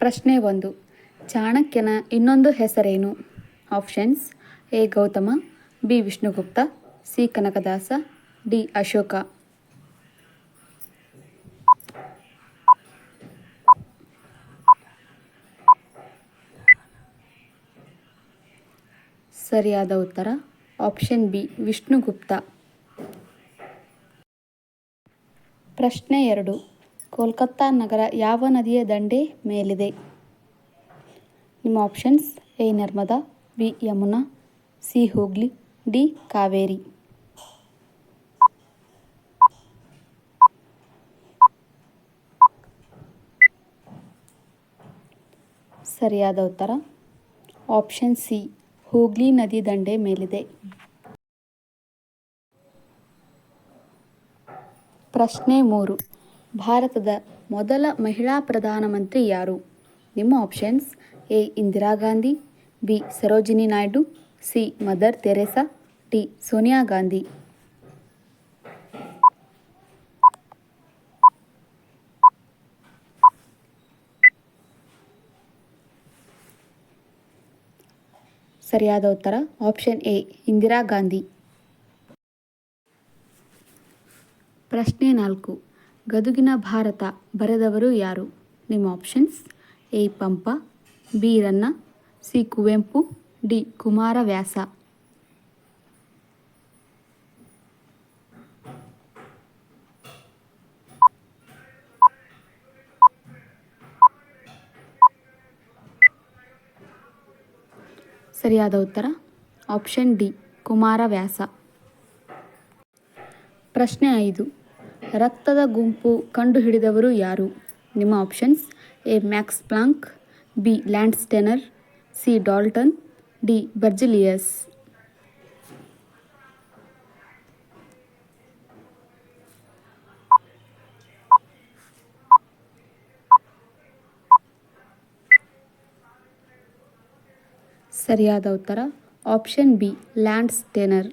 ಪ್ರಶ್ನೆ 1. ಚಾಣಕ್ಯನ ಇನ್ನೊಂದು ಹೆಸರೇನು? Options: A. Gautama, B. Vishnugupta, C. Kanakadasa, D. Ashoka. ಸರಿಯಾದ ಉತ್ತರ ಆಪ್ಷನ್ ಬಿ. ವಿಷ್ಣುಗುಪ್ತ. ಪ್ರಶ್ನೆ 2. ಕೋಲ್ಕತ್ತಾ ನಗರ ಯಾವ ನದಿಯ ದಂಡೆ ಮೇಲಿದೆ? ನಿಮ್ಮ options: A. Narmada, B. Yamuna, C. Hooghly, D. Kaveri. ಸರಿಯಾದ ಉತ್ತರ ಆಪ್ಷನ್ ಸಿ. ಹೂಗ್ಲಿ ನದಿ ದಂಡೆ ಮೇಲಿದೆ. ಪ್ರಶ್ನೆ 3. ಭಾರತದ ಮೊದಲ ಮಹಿಳಾ ಪ್ರಧಾನಮಂತ್ರಿ ಯಾರು? ನಿಮ್ಮ options: A. Indira Gandhi, B. Sarojini Naidu, C. Mother Teresa, D. Sonia Gandhi. ಸರಿಯಾದ ಉತ್ತರ ಆಪ್ಷನ್ ಎ. ಇಂದಿರಾ ಗಾಂಧಿ. ಪ್ರಶ್ನೆ 4. ಗದುಗಿನ ಭಾರತ ಬರೆದವರು ಯಾರು? ನಿಮ್ಮ options: A. Pampa, B. Ranna, C. Kuvempu, D. Kumaravyasa. ಸರಿಯಾದ ಉತ್ತರ ಆಪ್ಷನ್ ಡಿ. ಕುಮಾರವ್ಯಾಸ. ಪ್ರಶ್ನೆ 5. ರಕ್ತದ ಗುಂಪು ಕಂಡುಹಿಡಿದವರು ಯಾರು? ನಿಮ್ಮ options: A. Max Planck, B. Lance Stenner, C. Dalton, D. Berzelius. ಸರಿಯಾದ ಉತ್ತರ ಆಪ್ಷನ್ ಬಿ. ಲ್ಯಾನ್ಸ್ ಸ್ಟೆನರ್.